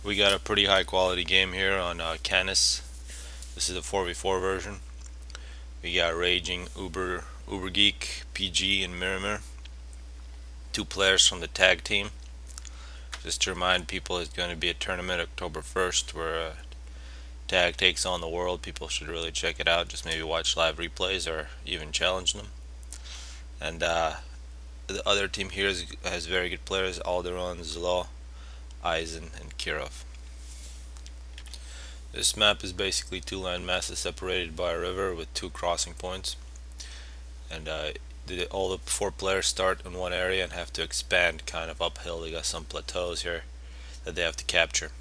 We got a pretty high quality game here on Canis. This is the 4v4 version. We got Raging, Uber Geek, PG, and Miramir. Two players from the tag team. Just to remind people, it's going to be a tournament October 1st where tag takes on the world. People should really check it out. Just maybe watch live replays or even challenge them. And the other team here has very good players: Alderon, Zlo, Eisen, and Kirov. This map is basically two land masses separated by a river with two crossing points, and all the four players start in one area and have to expand kind of uphill. They got some plateaus here that they have to capture.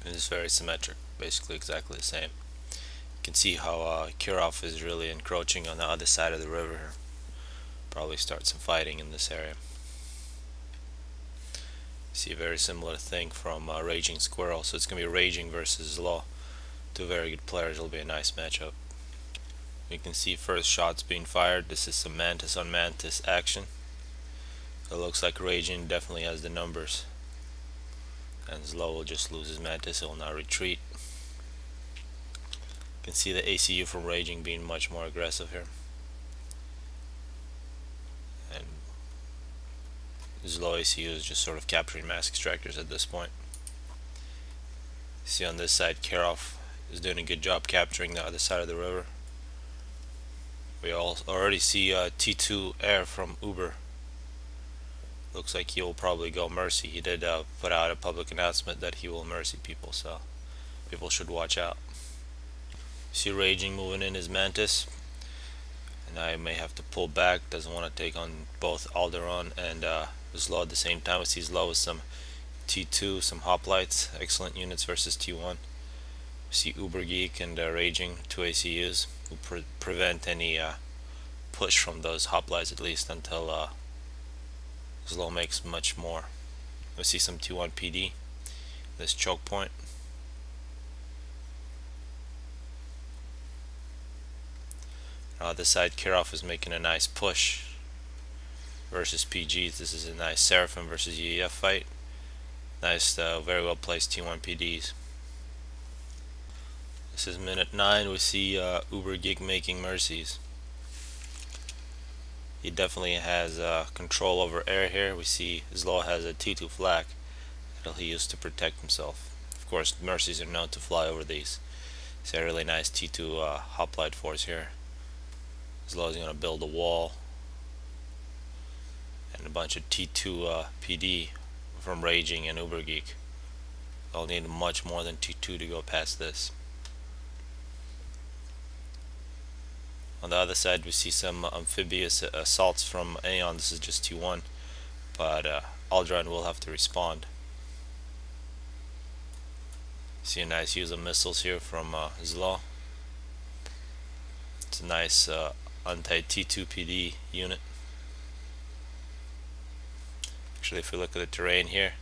And it's very symmetric, basically exactly the same. You can see how Kirov is really encroaching on the other side of the river. Probably start some fighting in this area. See a very similar thing from Raging Squirrel. So it's going to be Raging versus Law. Two very good players. It'll be a nice matchup. You can see first shots being fired. This is some Mantis on Mantis action. It looks like Raging definitely has the numbers, and Zlo will just lose his Mantis. He will not retreat. You can see the ACU from Raging being much more aggressive here, and Zlo ACU is just sort of capturing mass extractors at this point. See on this side, Kirov is doing a good job capturing the other side of the river. We already see T2 Air from Uber. Looks like he will probably go Mercy. He did put out a public announcement that he will Mercy people, so people should watch out. See Raging moving in his Mantis, and I may have to pull back. Doesn't want to take on both Alderon and Zlo at the same time. We see Zlo with some T2, some hoplites, excellent units versus T1. We see Uber Geek and Raging, two ACUs, who prevent any push from those hoplites, at least until Zlo makes much more. We see some T1 PD, this choke point. This side, Kirov is making a nice push versus PGs. This is a nice Seraphim versus UEF fight. Nice, very well placed T1 PDs. This is minute 9. We see Uber Geek making Mercies. He definitely has control over air here. We see Zlo has a T2 flak that he used to protect himself. Of course, Mercies are known to fly over these. It's a really nice T2 hoplite force here. Zlo is going to build a wall and a bunch of T2 PD from Raging and Uber Geek. They'll need much more than T2 to go past this. On the other side, we see some amphibious assaults from Aeon. This is just T1, but Aldrin will have to respond. See a nice use of missiles here from Zlo. It's a nice anti-T2 PD unit. Actually, if we look at the terrain here,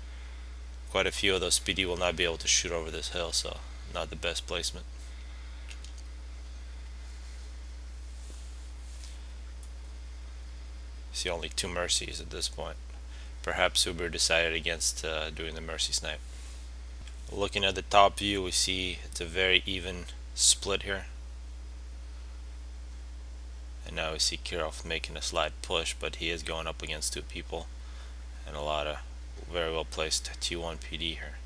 quite a few of those PD will not be able to shoot over this hill, so not the best placement. See only two Mercies at this point. Perhaps Uber decided against doing the Mercy snipe. Looking at the top view, we see it's a very even split here. And now we see Kirov making a slight push, but he is going up against two people and a lot of very well placed T1 PD here.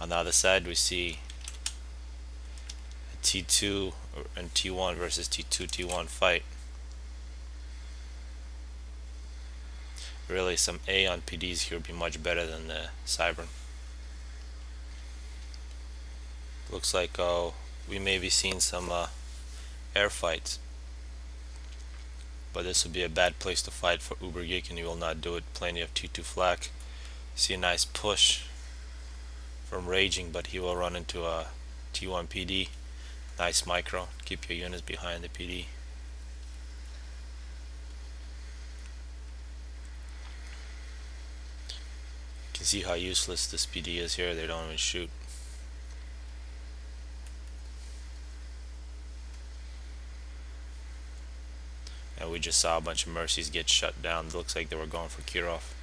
On the other side, we see a T2 and T1 versus T2 T1 fight. Really, some Aeon PDs here would be much better than the Cybern. Looks like we may be seeing some air fights, but this would be a bad place to fight for Uber Geek, and he will not do it. Plenty of T2 flak. See a nice push from Raging, but he will run into a T1 PD. Nice micro. Keep your units behind the PD. You can see how useless this PD is here. They don't even shoot. And we just saw a bunch of Mercies get shut down. It looks like they were going for Kirov.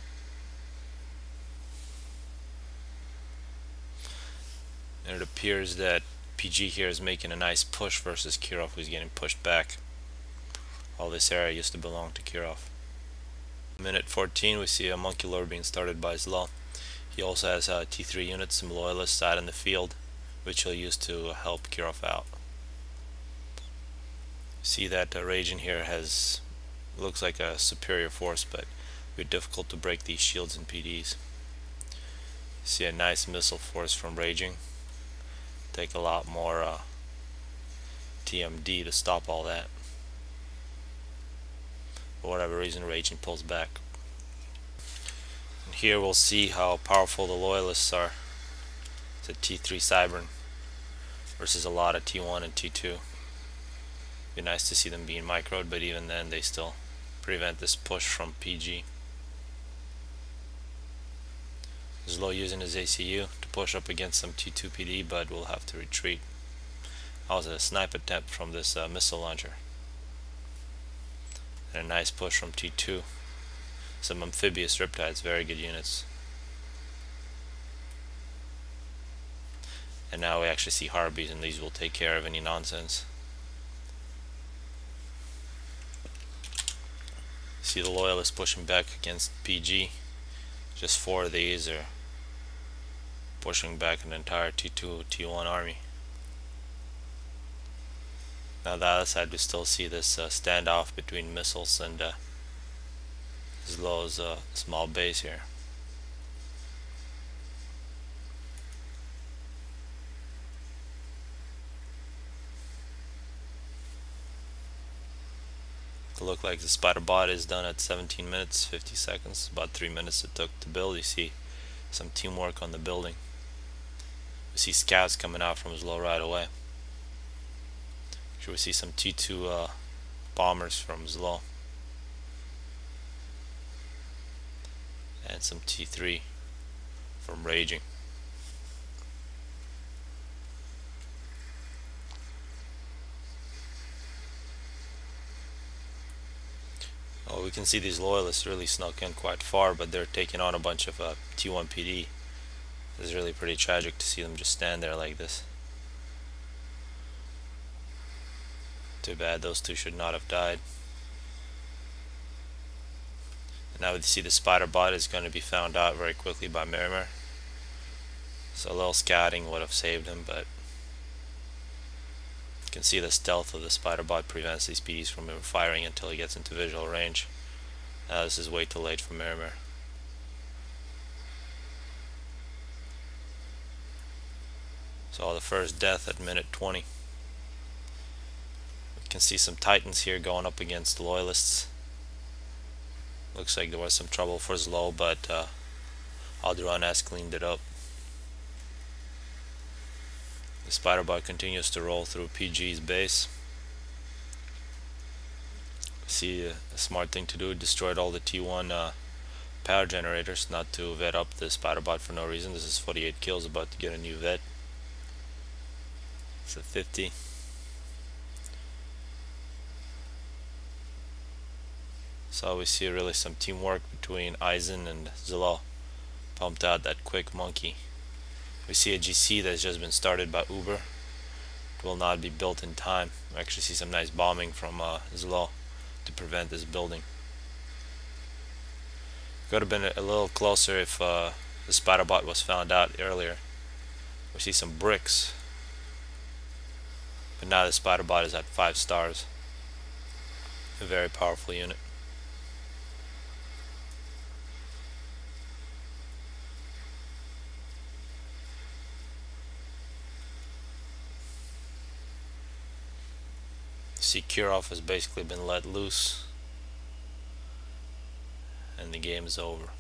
and it appears that PG here is making a nice push versus Kirov, who's getting pushed back. All this area used to belong to Kirov. Minute 14, we see a monkey lure being started by Zlo. He also has T3 units, some loyalists out in the field, which he'll use to help Kirov out. See that Raging here looks like a superior force, but it'll be difficult to break these shields and PDs. See a nice missile force from Raging. Take a lot more TMD to stop all that. For whatever reason, Raging pulls back. And here we'll see how powerful the loyalists are. It's a T3 Cybern versus a lot of T1 and T2. Be nice to see them being microed, but even then they still prevent this push from PG. Zlo using his ACU to push up against some T2 PD, but will have to retreat. That was a snipe attempt from this missile launcher. And a nice push from T2. Some amphibious riptides, very good units. And now we actually see Harpies, and these will take care of any nonsense. See the loyalists pushing back against PG. Just 4 of these are pushing back an entire T2, T1 army. Now the other side we still see this standoff between missiles and Zlo's small base here. It look like the spider bot is done at 17 minutes 50 seconds, about 3 minutes it took to build. You see some teamwork on the building. We see scouts coming out from Zlo right away. Here we see some T2 bombers from Zlo and some T3 from Raging. Oh, we can see these loyalists really snuck in quite far, but they're taking on a bunch of T1 PD. It's really pretty tragic to see them just stand there like this. Too bad, those two should not have died. And now we see the spider bot is going to be found out very quickly by Miramar. So a little scouting would have saved him, but you can see the stealth of the spider bot prevents these PDs from firing until he gets into visual range. Now this is way too late for Miramar. So the first death at minute 20. We can see some Titans here going up against the loyalists. Looks like there was some trouble for Zlo, but Alderaan has cleaned it up. The spider bot continues to roll through PG's base. See a smart thing to do, destroyed all the T1 power generators, not to vet up the spider bot for no reason. This is 48 kills, about to get a new vet. It's a 50. So we see really some teamwork between Eisen and Zlo. Pumped out that quick monkey. We see a GC that's just been started by Uber. It will not be built in time. We actually see some nice bombing from Zlo to prevent this building. Could have been a little closer if the spider bot was found out earlier. We see some bricks. But now the spider bot is at 5 stars. A very powerful unit. See, Kirov has basically been let loose, and the game is over.